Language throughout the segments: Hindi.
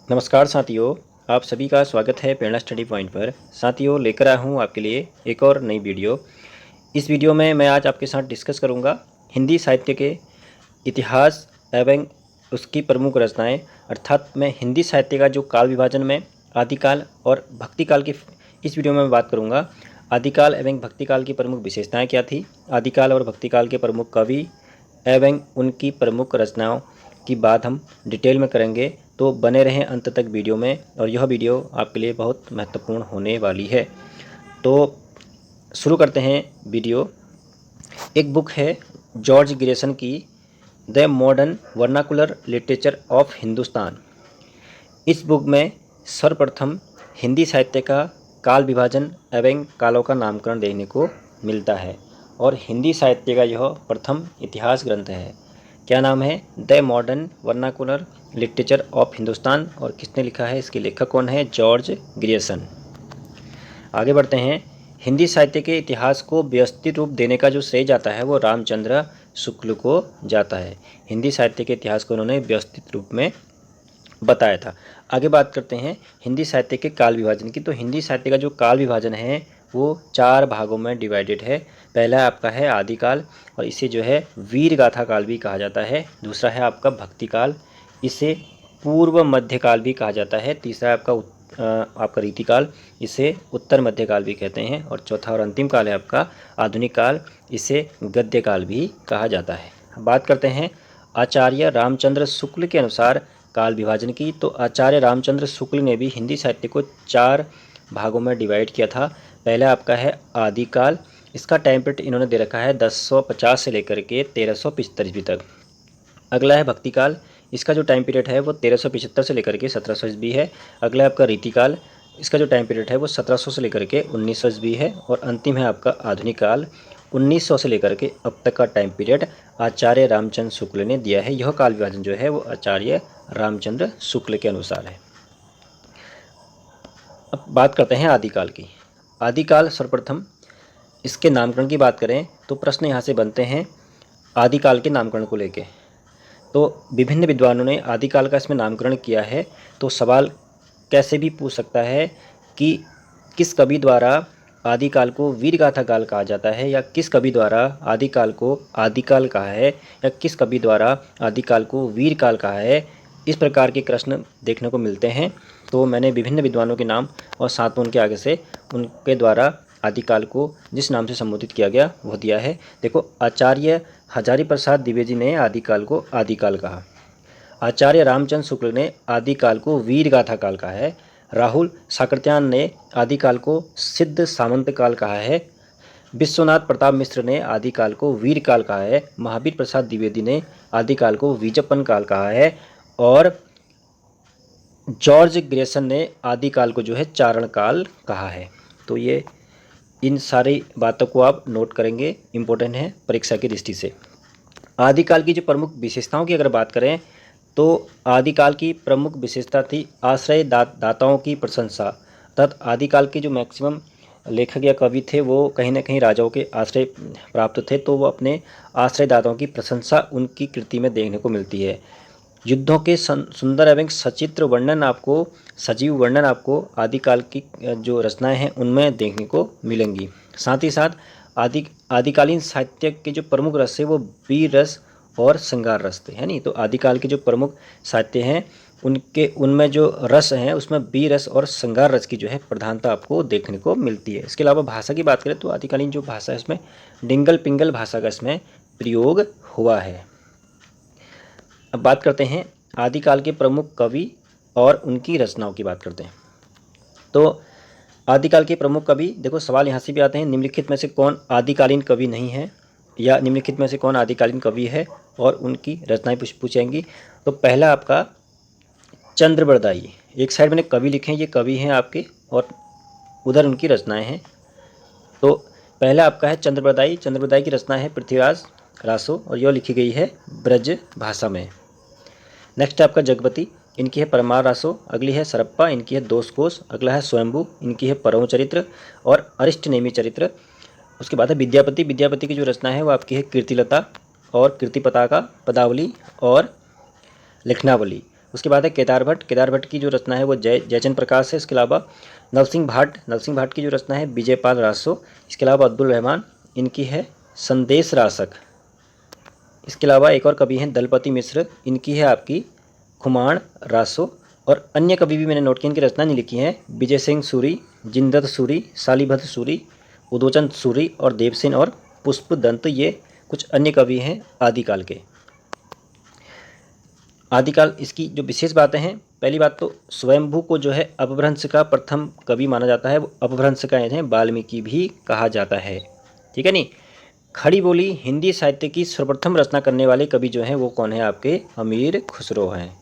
नमस्कार साथियों, आप सभी का स्वागत है प्रेरणा स्टडी पॉइंट पर। साथियों, लेकर आया हूँ आपके लिए एक और नई वीडियो। इस वीडियो में मैं आज आपके साथ डिस्कस करूँगा हिंदी साहित्य के इतिहास एवं उसकी प्रमुख रचनाएं, अर्थात मैं हिंदी साहित्य का जो काल विभाजन में आदिकाल और भक्तिकाल की इस वीडियो में मैं बात करूँगा। आदिकाल एवं भक्तिकाल की प्रमुख विशेषताएँ क्या थी, आदिकाल और भक्तिकाल के प्रमुख कवि एवं उनकी प्रमुख रचनाओं की बात हम डिटेल में करेंगे। तो बने रहें अंत तक वीडियो में, और यह वीडियो आपके लिए बहुत महत्वपूर्ण होने वाली है। तो शुरू करते हैं वीडियो। एक बुक है जॉर्ज ग्रेसन की, the modern vernacular literature of Hindustan. इस बुक में सर्वप्रथम हिंदी साहित्य का काल विभाजन एवं कालों का नामकरण देखने को मिलता है, और हिंदी साहित्य का यह प्रथम इतिहास ग्रंथ है। क्या नाम है? The modern vernacular literature of Hindustan. और किसने लिखा है, इसके लेखक कौन है? George Grierson. आगे बढ़ते हैं। हिंदी साहित्य के इतिहास को व्यवस्थित रूप देने का जो श्रेय जाता है वो रामचंद्र शुक्ल को जाता है। हिंदी साहित्य के इतिहास को उन्होंने व्यवस्थित रूप में बताया था। आगे बात करते हैं हिंदी साहित्य के काल विभाजन की। तो हिंदी साहित्य का जो काल विभाजन है वो 4 भागों में डिवाइडेड है। पहला आपका है आदिकाल, और इसे जो है वीर गाथा काल भी कहा जाता है। दूसरा है आपका भक्तिकाल, इसे पूर्व मध्यकाल भी कहा जाता है। तीसरा है आपका रीतिकाल, इसे उत्तर मध्यकाल भी कहते हैं। और चौथा और अंतिम काल है आपका आधुनिक काल, इसे गद्यकाल भी कहा जाता है। बात करते हैं आचार्य रामचंद्र शुक्ल के अनुसार काल विभाजन की। तो आचार्य रामचंद्र शुक्ल ने भी हिंदी साहित्य को 4 भागों में डिवाइड किया था। पहला आपका है आदिकाल, इसका टाइम पीरियड इन्होंने दे रखा है 1050 से लेकर के 1375 ईस्वी तक। अगला है भक्तिकाल, इसका जो टाइम पीरियड है वो 1375 से लेकर के 1700 ईस्वी है। अगला है आपका रीतिकाल, इसका जो टाइम पीरियड है वो 1700 से लेकर के 1900 ईस्वी है। और अंतिम है आपका आधुनिक काल, 1900 से लेकर के अब तक का टाइम पीरियड आचार्य रामचंद्र शुक्ल ने दिया है। यह काल विभाजन जो है वो आचार्य रामचंद्र शुक्ल के अनुसार है। अब बात करते हैं आदिकाल की। आदिकाल सर्वप्रथम इसके नामकरण की बात करें तो प्रश्न यहाँ से बनते हैं आदिकाल के नामकरण को लेके। तो विभिन्न विद्वानों ने आदिकाल का इसमें नामकरण किया है। तो सवाल कैसे भी पूछ सकता है कि किस कवि द्वारा आदिकाल को वीरगाथा काल कहा जाता है, या किस कवि द्वारा आदिकाल को आदिकाल कहा है, या किस कवि द्वारा आदिकाल को वीरकाल कहा है। इस प्रकार के प्रश्न देखने को मिलते हैं। तो मैंने विभिन्न विद्वानों के नाम और साथ में उनके आगे से उनके द्वारा आदिकाल को जिस नाम से संबोधित किया गया वो दिया है। देखो, आचार्य हजारी प्रसाद द्विवेदी ने आदिकाल को आदिकाल कहा। आचार्य रामचंद्र शुक्ल ने आदिकाल को वीरगाथा काल कहा है। राहुल साकृत्यायन ने आदिकाल को सिद्ध सामंत काल कहा है। विश्वनाथ प्रताप मिश्र ने आदिकाल को वीरकाल कहा है। महावीर प्रसाद द्विवेदी ने आदिकाल को विजयपन काल कहा है। और जॉर्ज ग्रेसन ने आदिकाल को जो है चारण काल कहा है। तो ये इन सारी बातों को आप नोट करेंगे, इम्पोर्टेंट है परीक्षा की दृष्टि से। आदिकाल की जो प्रमुख विशेषताओं की अगर बात करें तो आदिकाल की प्रमुख विशेषता थी आश्रय दाताओं की प्रशंसा। अर्थात आदिकाल के जो मैक्सिमम लेखक या कवि थे वो कहीं ना कहीं राजाओं के आश्रय प्राप्त थे, तो वो अपने आश्रयदाताओं की प्रशंसा उनकी कृति में देखने को मिलती है। युद्धों के सुंदर एवं सचित्र वर्णन आपको, सजीव वर्णन आपको आदिकाल की जो रचनाएं हैं उनमें देखने को मिलेंगी। साथ ही साथ आदिकालीन साहित्य के जो प्रमुख रस है वो वीर रस और श्रृंगार रस थे, है नहीं। तो आदिकाल के जो प्रमुख साहित्य हैं उनमें जो रस हैं उसमें वीर रस और श्रृंगार रस की जो है प्रधानता आपको देखने को मिलती है। इसके अलावा भाषा की बात करें तो आदिकालीन जो भाषा है इसमें डिंगल पिंगल भाषा का इसमें प्रयोग हुआ है। अब बात करते हैं आदिकाल के प्रमुख कवि और उनकी रचनाओं की बात करते हैं। तो आदिकाल के प्रमुख कवि, देखो सवाल यहाँ से भी आते हैं, निम्नलिखित में से कौन आदिकालीन कवि नहीं है, या निम्नलिखित में से कौन आदिकालीन कवि है और उनकी रचनाएं पूछेंगी। तो पहला आपका चंद्रबरदाई, एक साइड मैंने कवि लिखे हैं, ये कवि हैं आपके, और उधर उनकी रचनाएं हैं। तो पहला आपका है चंद्रबरदाई। चंद्रबरदाई की रचना है पृथ्वीराज रासो, और यह लिखी गई है ब्रज भाषा में। नेक्स्ट है आपका जगपति, इनकी है परमार रासो। अगली है सरप्पा, इनकी है दोष कोश। अगला है स्वयंभू, इनकी है परम चरित्र और अरिष्ट नेमी चरित्र। उसके बाद है विद्यापति। विद्यापति की जो रचना है वो आपकी है कीर्तिलता और कीर्ति पताका, पदावली और लिखनावली। उसके बाद है केदार भट्ट। केदार भट्ट की जो रचना है वो जयचंद प्रकाश है। इसके अलावा नरसिंह भाट की जो रचना है विजयपाल रासो। इसके अलावा अब्दुल रहमान, इनकी है संदेश रासक। इसके अलावा एक और कवि हैं दलपति मिश्र, इनकी है आपकी खुमाण रासो। और अन्य कवि भी मैंने नोट किए, इनकी रचना नहीं लिखी है, विजय सिंह सूरी, जिनदत्त सूरी, शालीभद्र सूरी, उदोचन सूरी और देवसेन और पुष्पदंत, ये कुछ अन्य कवि हैं आदिकाल के। आदिकाल इसकी जो विशेष बातें हैं, पहली बात तो स्वयंभू को जो है अपभ्रंश का प्रथम कवि माना जाता है। वो अपभ्रंश का हैं वाल्मीकि भी कहा जाता है, ठीक है नहीं। खड़ी बोली हिंदी साहित्य की सर्वप्रथम रचना करने वाले कवि जो हैं वो कौन है आपके, अमीर खुसरो हैं।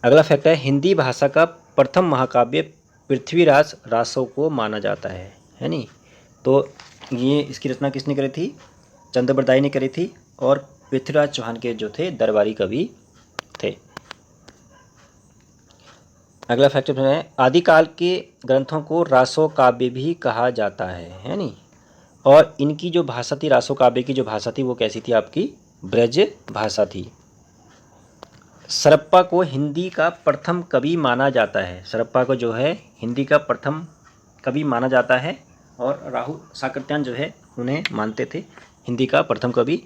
अगला फैक्ट है हिंदी भाषा का प्रथम महाकाव्य पृथ्वीराज रासो को माना जाता है नहीं। तो ये इसकी रचना किसने करी थी, चंद्रबरदाई ने करी थी और पृथ्वीराज चौहान के जो थे दरबारी कवि थे। अगला फैक्ट है आदिकाल के ग्रंथों को रासो काव्य भी कहा जाता है नहीं। और इनकी जो भाषा थी, रासो काव्य की जो भाषा थी वो कैसी थी आपकी, ब्रज भाषा थी। सरप्पा को हिंदी का प्रथम कवि माना जाता है। सरप्पा को जो है हिंदी का प्रथम कवि माना जाता है और राहु साकर्त्यायन जो है उन्हें मानते थे हिंदी का प्रथम कवि।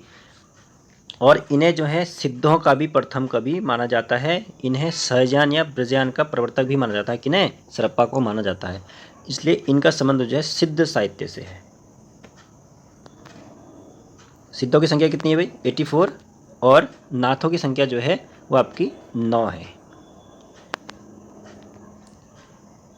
और इन्हें जो है सिद्धों का भी प्रथम कवि माना जाता है। इन्हें सहजान या ब्रजयान का प्रवर्तक भी माना जाता है। किन्हें, सरप्पा को माना जाता है। इसलिए इनका संबंध जो है सिद्ध साहित्य से है। सिद्धों की संख्या कितनी है भाई, 84, और नाथों की संख्या जो है वो आपकी 9 है।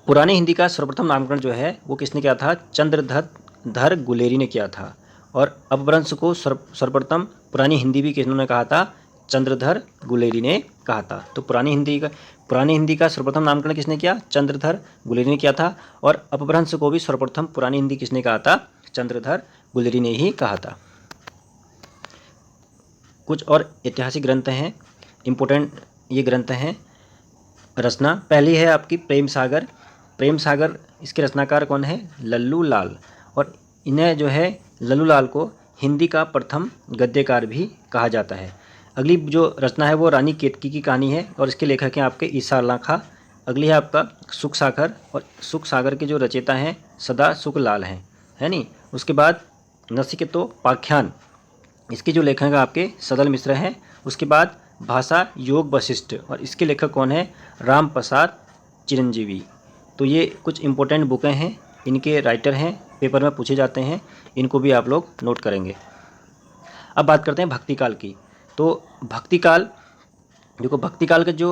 पुरानी हिंदी का सर्वप्रथम नामकरण जो है वो किसने किया था, चंद्रधर गुलेरी ने किया था। और अपभ्रंश को सर्वप्रथम पुरानी हिंदी भी किन्होंने कहा था, चंद्रधर गुलेरी ने कहा था। तो पुरानी हिंदी का सर्वप्रथम नामकरण किसने किया, चंद्रधर गुलेरी ने किया था। और अपभ्रंश को भी सर्वप्रथम पुरानी हिंदी किसने कहा था, चंद्रधर गुलेरी ने ही कहा था। कुछ और ऐतिहासिक ग्रंथ हैं, इम्पोर्टेंट ये ग्रंथ हैं रचना। पहली है आपकी प्रेम सागर, इसके रचनाकार कौन है, लल्लू लाल। और इन्हें जो है लल्लू लाल को हिंदी का प्रथम गद्यकार भी कहा जाता है। अगली जो रचना है वो रानी केतकी की कहानी है और इसके लेखक हैं आपके ईसा अल्लाह खां। अगली है आपका सुख सागर, और सुख सागर के जो रचयिता हैं सदा सुख लाल हैं, है नहीं। उसके बाद नचिकेतो पाख्यान, इसके जो लेखक हैं आपके सदल मिश्र हैं। उसके बाद भाषा योग वशिष्ठ, और इसके लेखक कौन है, राम प्रसाद चिरंजीवी। तो ये कुछ इम्पोर्टेंट बुकें हैं, इनके राइटर हैं, पेपर में पूछे जाते हैं, इनको भी आप लोग नोट करेंगे। अब बात करते हैं भक्तिकाल की। तो भक्तिकाल देखो, भक्तिकाल का जो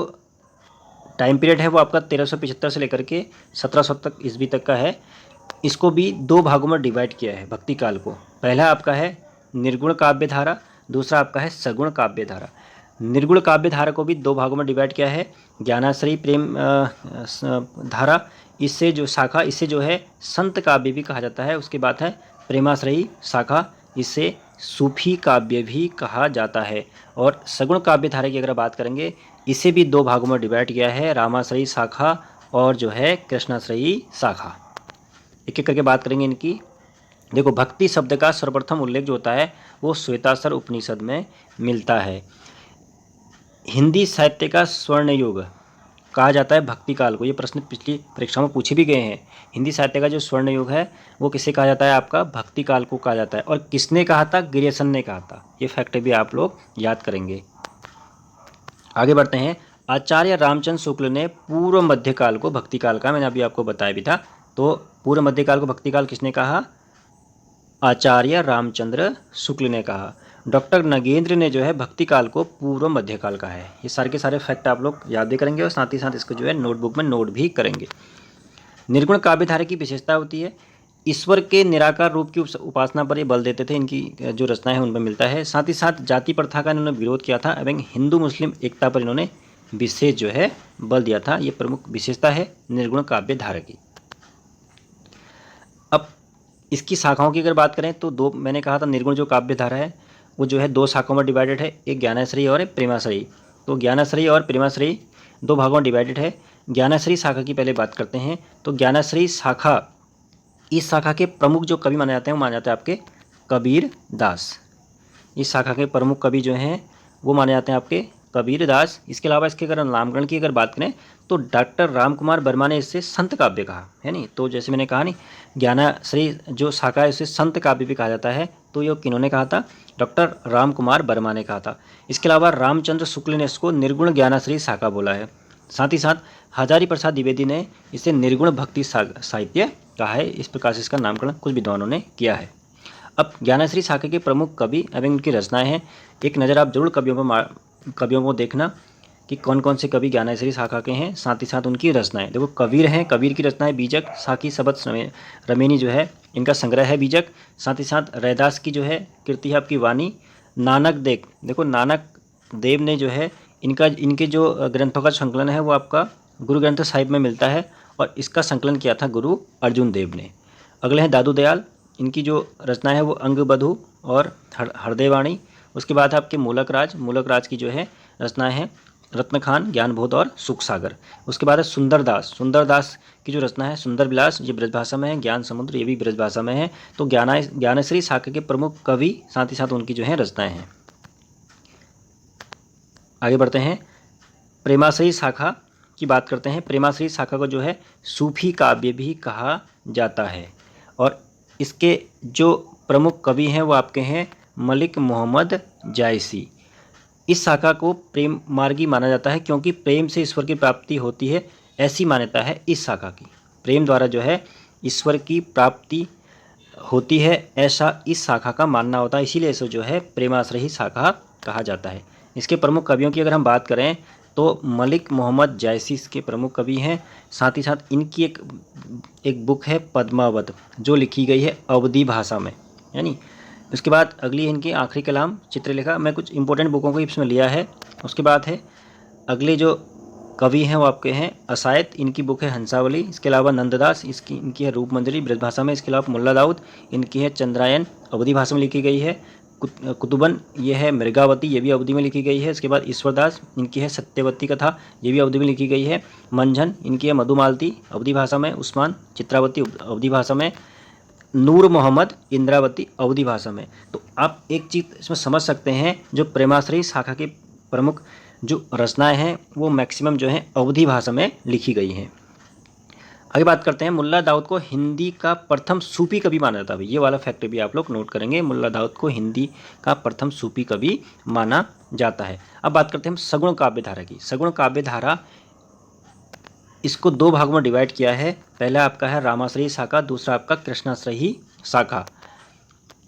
टाइम पीरियड है वो आपका 1375 से लेकर के 1700 तक ईस्वी तक का है। इसको भी 2 भागों में डिवाइड किया है भक्तिकाल को। पहला आपका है निर्गुण काव्य धारा, दूसरा आपका है सगुण काव्य धारा। निर्गुण काव्य धारा को भी 2 भागों में डिवाइड किया है। ज्ञानाश्रयी प्रेम धारा, इससे जो शाखा, इससे जो है संत काव्य भी कहा जाता है। उसके बाद है प्रेमाश्रयी शाखा, इससे सूफी काव्य भी कहा जाता है। और सगुण काव्य धारा की अगर बात करेंगे, इसे भी 2 भागों में डिवाइड किया है, रामाश्रयी शाखा और जो है कृष्णाश्रयी शाखा। एक एक करके बात करेंगे इनकी। देखो, भक्ति शब्द का सर्वप्रथम उल्लेख जो होता है वो श्वेताश्वर उपनिषद में मिलता है। हिंदी साहित्य का स्वर्ण युग कहा जाता है भक्ति काल को। ये प्रश्न पिछली परीक्षा में पूछे भी गए हैं। हिंदी साहित्य का जो स्वर्ण युग है वो किसे कहा जाता है, आपका भक्ति काल को कहा जाता है। और किसने कहा था, ग्रियर्सन ने कहा था। ये फैक्ट भी आप लोग याद करेंगे। आगे बढ़ते हैं। आचार्य रामचंद्र शुक्ल ने पूर्व मध्यकाल को भक्ति काल का, मैंने अभी आपको बताया भी था। तो पूर्व मध्यकाल को भक्ति काल किसने कहा, आचार्य रामचंद्र शुक्ल ने कहा। डॉक्टर नगेंद्र ने जो है भक्ति काल को पूर्व मध्यकाल का है। ये सारे के सारे फैक्ट आप लोग याद भी करेंगे और साथ ही साथ इसको जो है नोटबुक में नोट भी करेंगे। निर्गुण काव्यधारा की विशेषता होती है ईश्वर के निराकार रूप की उपासना पर ये बल देते थे। इनकी जो रचनाएं हैं उनमें मिलता है। साथ ही साथ जाति प्रथा का इन्होंने विरोध किया था एवं हिंदू मुस्लिम एकता पर इन्होंने विशेष जो है बल दिया था। ये प्रमुख विशेषता है निर्गुण काव्यधारा की। अब इसकी शाखाओं की अगर बात करें तो 2, मैंने कहा था निर्गुण जो काव्यधारा है वो जो है 2 शाखाओं में डिवाइडेड है, एक ज्ञानाश्रयी और एक प्रेमाश्रयी। तो ज्ञानाश्रयी और प्रेमाश्रयी 2 भागों में डिवाइडेड है। ज्ञानाश्रयी शाखा की पहले बात करते हैं। तो ज्ञानाश्रयी शाखा, इस शाखा के प्रमुख जो कवि माने जाते हैं वो माने जाते हैं आपके कबीर दास। इस शाखा के प्रमुख कवि जो हैं वो माने जाते हैं आपके कबीरदास। इसके अलावा इसके अगर नामकरण की अगर बात करें तो डॉक्टर राम कुमार वर्मा ने इससे संत काव्य कहा है नहीं। तो जैसे मैंने कहा नहीं, ज्ञानाश्री जो शाखा है उसे संत काव्य भी कहा जाता है, तो ये किन्होंने कहा था? डॉक्टर राम कुमार वर्मा ने कहा था। इसके अलावा रामचंद्र शुक्ल ने इसको निर्गुण ज्ञानाश्री शाखा बोला है। साथ ही साथ हजारी प्रसाद द्विवेदी ने इसे निर्गुण भक्ति साहित्य कहा है। इस प्रकार से इसका नामकरण कुछ विद्वानों ने किया है। अब ज्ञानाश्री शाखा के प्रमुख कवि एवं उनकी रचनाएं हैं। एक नज़र आप जरूर कवियों को देखना कि कौन कौन से कवि ज्ञानाश्री शाखा के हैं, साथ ही साथ उनकी रचनाएं। देखो कबीर हैं, कबीर की रचनाएं बीजक, साकी सबद रमेनी जो है इनका संग्रह है बीजक। साथ ही साथ रैदास की जो है कृति है आपकी वाणी। नानक देव, देखो नानक देव ने जो है इनके जो ग्रंथों का संकलन है वो आपका गुरु ग्रंथ साहिब में मिलता है, और इसका संकलन किया था गुरु अर्जुन देव ने। अगले हैं दादू दयाल, इनकी जो रचना है वो अंगबधू और हृदयवाणी। उसके बाद आपके मूलक राज की जो है रचनाएं हैं रत्नखान, ज्ञानबोध और सुख सागर। उसके बाद है सुंदरदास की जो रचना है सुंदर विलास, ये ब्रजभाषा में है। ज्ञान समुद्र, ये भी ब्रजभाषा में है। तो ज्ञानश्री शाखा के प्रमुख कवि, साथ ही साथ उनकी जो है रचनाएं हैं। आगे बढ़ते हैं, प्रेमाश्री शाखा की बात करते हैं। प्रेमाश्री शाखा को जो है सूफी काव्य भी कहा जाता है, और इसके जो प्रमुख कवि हैं वो आपके हैं मलिक मोहम्मद जायसी। इस शाखा को प्रेम मार्गी माना जाता है, क्योंकि प्रेम से ईश्वर की प्राप्ति होती है, ऐसी मान्यता है इस शाखा की। प्रेम द्वारा जो है ईश्वर की प्राप्ति होती है, ऐसा इस शाखा का मानना होता है, इसीलिए इसे जो है प्रेमाश्रयी शाखा कहा जाता है। इसके प्रमुख कवियों की अगर हम बात करें तो मलिक मोहम्मद जायसी इसके प्रमुख कवि हैं। साथ ही साथ इनकी एक बुक है पद्मावत, जो लिखी गई है अवधी भाषा में, यानी। उसके बाद अगली है इनकी आखिरी कलाम चित्रलेखा। मैं कुछ इंपॉर्टेंट बुकों को इसमें लिया है। उसके बाद है अगले जो कवि हैं वो आपके हैं असायत, इनकी बुक है हंसावली। इसके अलावा नंददास, इनकी है रूपमंजरी ब्रजभाषा में। इसके अलावा मुल्ला दाऊद, इनकी है चंद्रायन, अवधी भाषा में लिखी गई है। कुतुबन, ये है मृगावती, ये भी अवधी में लिखी गई है। इसके बाद ईश्वरदास, इनकी है सत्यवती कथा, ये भी अवधी में लिखी गई है। मंझन, इनकी है मधुमालती, अवधी भाषा में। उस्मान, चित्रावती, अवधी भाषा में। नूर मोहम्मद, इंद्रावती, अवधी भाषा में। तो आप एक चीज़ इसमें समझ सकते हैं, जो प्रेमाश्रयी शाखा के प्रमुख जो रचनाएं हैं वो मैक्सिमम जो है अवधी भाषा में लिखी गई हैं। आगे बात करते हैं, मुल्ला दाऊद को हिंदी का प्रथम सूफी कवि माना जाता है। ये वाला फैक्ट भी आप लोग नोट करेंगे, मुल्ला दाऊद को हिंदी का प्रथम सूफी कवि माना जाता है। अब बात करते हैं हम सगुण काव्य धारा की। सगुण काव्य धारा, इसको दो भागों में डिवाइड किया है। पहला आपका है रामाश्रयी शाखा, दूसरा आपका कृष्णाश्रयी शाखा।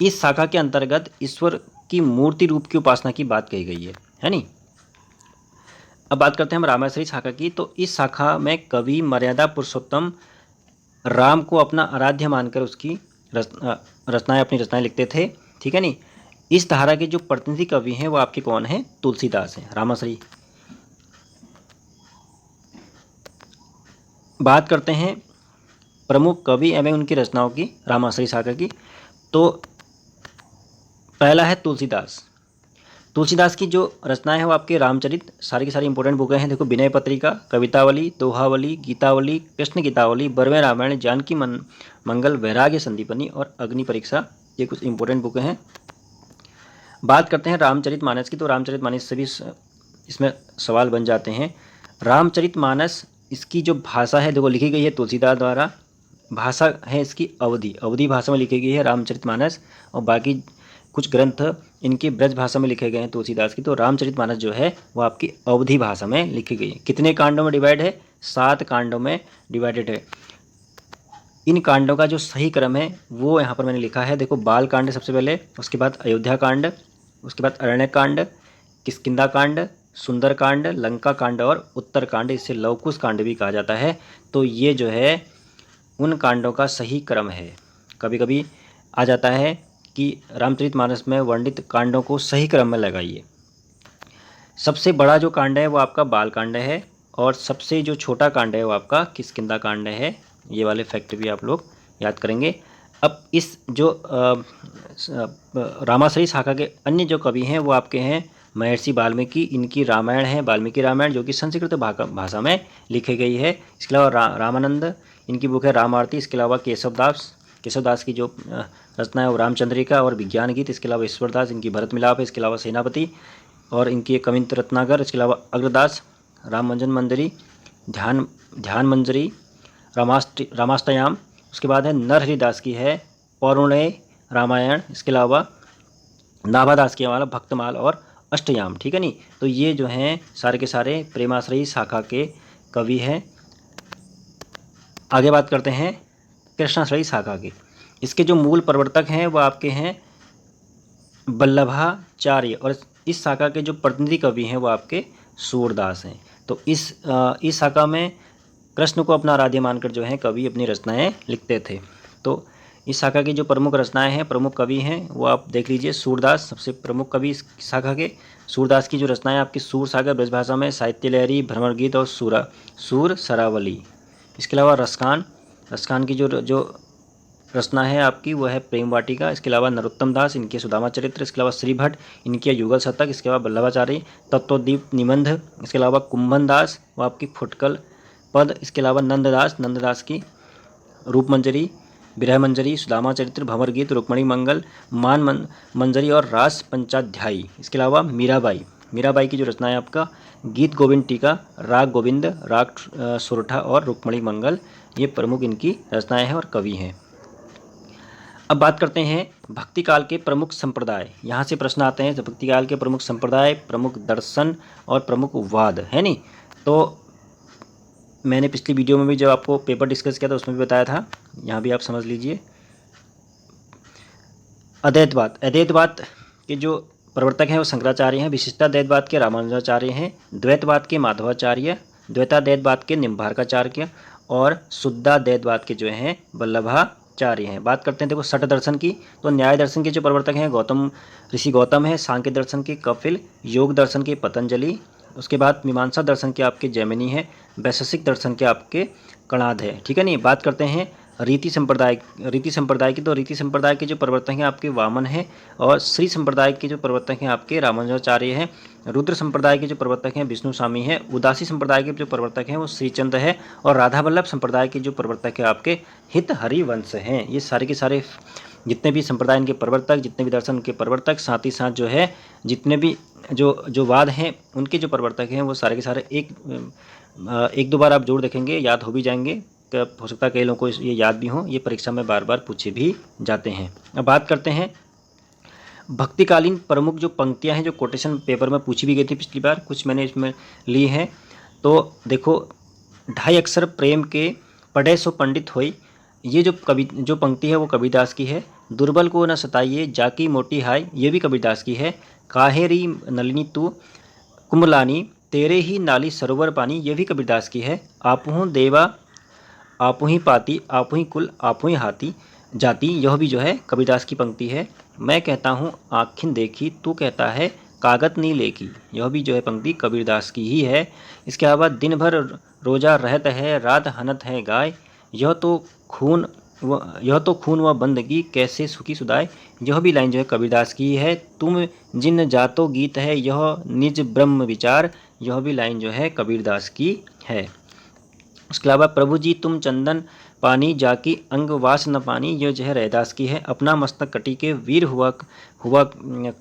इस शाखा के अंतर्गत ईश्वर की मूर्ति रूप की उपासना की बात कही गई है नहीं। अब बात करते हैं हम रामाश्रयी शाखा की। तो इस शाखा में कवि मर्यादा पुरुषोत्तम राम को अपना आराध्य मानकर उसकी अपनी रचनाएं लिखते थे, ठीक है नहीं। इस धारा के जो प्रतिनिधि कवि हैं वो आपके कौन हैं? तुलसीदास हैं। रामाश्रयी बात करते हैं प्रमुख कवि एवं उनकी रचनाओं की रामाश्रयी शाखा की। तो पहला है तुलसीदास। तुलसीदास की जो रचनाएं हैं वो आपके रामचरित, सारी की सारी इंपॉर्टेंट बुकें हैं। देखो विनय पत्रिका, कवितावली, दोहावली, गीतावली, कृष्ण गीतावली, बरवे रामायण, जानकी मंगल, वैराग्य संदीपनी और अग्नि परीक्षा, ये कुछ इंपॉर्टेंट बुकें हैं। बात करते हैं रामचरितमानस की। तो रामचरितमानस से भी इसमें सवाल बन जाते हैं। रामचरितमानस, इसकी जो भाषा है देखो लिखी गई है तुलसीदास द्वारा। भाषा है इसकी अवधी भाषा में लिखी गई है रामचरितमानस, और बाकी कुछ ग्रंथ इनकी ब्रज भाषा में लिखे गए हैं तुलसीदास की। तो रामचरितमानस जो है वो आपकी अवधी भाषा में लिखी गई है। कितने कांडों में डिवाइड है? 7 कांडों में डिवाइडेड है। इन कांडों का जो सही क्रम है वो यहाँ पर मैंने लिखा है। देखो बाल कांड सबसे पहले, उसके बाद अयोध्या कांड, उसके बाद अरण्य कांड, किष्किंधा कांड, सुंदर कांड, लंका कांड और उत्तर कांड, इसे लवकुश कांड भी कहा जाता है। तो ये जो है उन कांडों का सही क्रम है। कभी कभी आ जाता है कि रामचरितमानस में वर्णित कांडों को सही क्रम में लगाइए। सबसे बड़ा जो कांड है वो आपका बाल कांड है, और सबसे जो छोटा कांड है वो आपका किष्किंधा कांड है। ये वाले फैक्ट भी आप लोग याद करेंगे। अब इस जो रामाश्रयी शाखा के अन्य जो कवि हैं वो आपके हैं महर्षि वाल्मीकि। इनकी रामायण है वाल्मीकि रामायण, जो कि संस्कृत भाषा में लिखी गई है। इसके अलावा रामानंद, इनकी बुक है राम आरती। इसके अलावा केशवदास की जो रचना है वो रामचंद्रिका और विज्ञान गीत। इसके अलावा ईश्वरदास, इनकी भरत मिलाप है। इसके अलावा सेनापति, और इनकी एक कविंत रत्नाकर, इसके अलावा अग्रदास, राममंजन मंजरी, ध्यान मंजरी, रामाष्टयाम। उसके बाद है नरहरिदास की है पौराणय रामायण। इसके अलावा नाभादास की हमारा भक्तमाल और अष्टयाम। ठीक है नहीं, तो ये जो हैं सारे के सारे प्रेमाश्रयी शाखा के कवि हैं। आगे बात करते हैं कृष्णाश्रयी शाखा की। इसके जो मूल प्रवर्तक हैं वो आपके हैं वल्लभाचार्य, और इस शाखा के जो प्रतिनिधि कवि हैं वो आपके सूरदास हैं। तो इस शाखा में कृष्ण को अपना आराध्य मानकर जो है कवि अपनी रचनाएं लिखते थे। तो इस शाखा की जो प्रमुख रचनाएं हैं, प्रमुख कवि हैं, वो आप देख लीजिए। सूरदास सबसे प्रमुख कवि इस शाखा के। सूरदास की जो रचनाएं आपकी सूर सागर ब्रजभाषा में, साहित्य लहरी, भ्रमर गीत और सूर सरावली। इसके अलावा रसखान की जो रचना है आपकी वो है प्रेम वाटिका। इसके अलावा नरोत्तम दास, इनके सुदामा चरित्र। इसके अलावा श्री भट्ट, इनके युगल शतक। इसके अलावा वल्लभाचार्य तत्वदीप निबंध। इसके अलावा कुंभन दास, वो आपकी फुटकल पद। इसके अलावा नंददास की रूपमंजरी, विरह मंजरी, सुदामा चरित्र, भंवर गीत, रुक्मणी मंगल, मान मंजरी और रास पंचाध्यायी। इसके अलावा मीराबाई की जो रचना है आपका गीत गोविंद टीका, राग गोविंद, राग सोरठा और रुक्मणी मंगल, ये प्रमुख इनकी रचनाएं हैं और कवि हैं। अब बात करते हैं भक्ति काल के प्रमुख संप्रदाय। यहाँ से प्रश्न आते हैं भक्ति काल के प्रमुख संप्रदाय, प्रमुख दर्शन और प्रमुख वाद, है नहीं। तो मैंने पिछली वीडियो में भी जब आपको पेपर डिस्कस किया था उसमें भी बताया था, यहाँ भी आप समझ लीजिए। अद्वैतवाद के जो प्रवर्तक हैं वो शंकराचार्य हैं। विशिष्टाद्वैतवाद के रामानुजाचार्य हैं। द्वैतवाद के माधवाचार्य, द्वैताद्वैतवाद के निम्बार्काचार्य और शुद्धाद्वैतवाद के जो हैं वल्लभाचार्य हैं। बात करते हैं देखो षट दर्शन की। तो न्याय दर्शन के जो प्रवर्तक हैं ऋषि गौतम है। सांख्य दर्शन के कपिल, योग दर्शन के पतंजलि। उसके बाद मीमांसा दर्शन के आपके जैमिनी है। वैशेषिक दर्शन के आपके कणाद है। ठीक है नहीं। बात करते हैं रीति संप्रदाय की। तो रीति संप्रदाय के जो प्रवर्तक हैं आपके वामन हैं, और श्री संप्रदाय के जो प्रवर्तक हैं आपके रामानुजाचार्य हैं। रुद्र संप्रदाय के जो प्रवर्तक हैं विष्णु स्वामी है। उदासी संप्रदाय के जो प्रवर्तक हैं वो श्रीचंद है, और राधा वल्लभ संप्रदाय के जो प्रवर्तक हैं आपके हित हरिवंश हैं। ये सारे के सारे जितने भी संप्रदाय इनके प्रवर्तक, जितने भी दर्शन के प्रवर्तक, साथ ही साथ जो है जितने भी जो वाद हैं उनके जो प्रवर्तक हैं वो सारे के सारे एक दो बार आप जरूर देखेंगे, याद हो भी जाएंगे। हो सकता है कई लोगों को ये याद भी हो, ये परीक्षा में बार बार पूछे भी जाते हैं। अब बात करते हैं भक्तिकालीन प्रमुख जो पंक्तियां हैं जो कोटेशन पेपर में पूछी भी गई थी पिछली बार, कुछ मैंने इसमें ली हैं। तो देखो 2.5 अक्षर प्रेम के पढ़े सो पंडित होई, ये जो पंक्ति है वो कबीरदास की है। दुर्बल को न सताइए जाकी मोटी हाय, ये भी कबीरदास की है। काहेरी नलिनी तू कुमलानी, तेरे ही नाली सरोवर पानी, ये भी कबीरदास की है। आपुहूँ देवा आपू ही पाती, आपू ही कुल आपू ही हाथी जाति, यह भी जो है कबीरदास की पंक्ति है। मैं कहता हूँ आँखिन देखी, तू कहता है कागत नी लेकी, यह भी जो है पंक्ति कबीरदास की ही है। इसके अलावा दिन भर रोजा रहत है, रात हनत है गाय, यह तो खून व बंदगी, कैसे सुखी सुदाय, यह भी लाइन जो है कबीरदास की है। तुम जिन जातो गीत है, यह निज ब्रह्म विचार, यह भी लाइन जो है कबीरदास की है। उसके अलावा प्रभु जी तुम चंदन पानी, जाकी अंग वास न पानी, यह जो है रैदास की है। अपना मस्तक कटी के वीर हुआ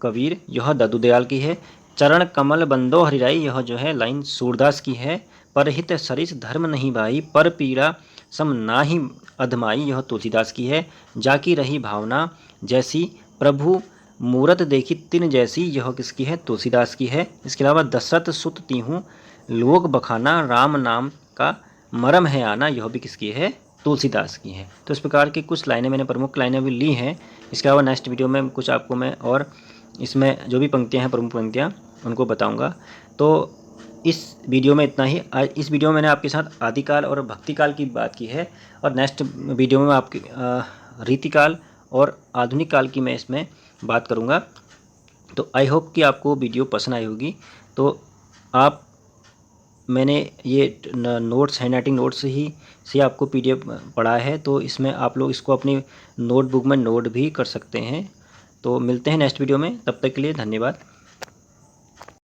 कबीर, यह ददुदयाल की है। चरण कमल बंदो हरिराई, यह जो है लाइन सूरदास की है। परहित सरिस धर्म नहीं भाई, पर पीड़ा सम नाही अधमाई, यह तुलसीदास की है। जाकी रही भावना जैसी, प्रभु मूरत देखी तिन जैसी, यह किसकी है? तुलसीदास की है। इसके अलावा दशरथ सुत तीहूँ लोक बखाना, राम नाम का मरम है आना, यह भी किसकी है? तुलसीदास की है। तो इस प्रकार की कुछ लाइनें मैंने प्रमुख लाइनें भी ली हैं। इसके अलावा नेक्स्ट वीडियो में कुछ आपको मैं और इसमें जो भी पंक्तियां हैं प्रमुख पंक्तियां उनको बताऊंगा। तो इस वीडियो में इतना ही। इस वीडियो में मैंने आपके साथ आदिकाल और भक्तिकाल की बात की है, और नेक्स्ट वीडियो में आपकी रीतिकाल और आधुनिक काल की मैं इसमें बात करूँगा। तो आई होप कि आपको वीडियो पसंद आई होगी। तो मैंने ये नोट्स हैंडराइटिंग नोट्स ही से आपको PDF पढ़ा है, तो इसमें आप लोग इसको अपनी नोटबुक में नोट भी कर सकते हैं। तो मिलते हैं नेक्स्ट वीडियो में, तब तक के लिए धन्यवाद।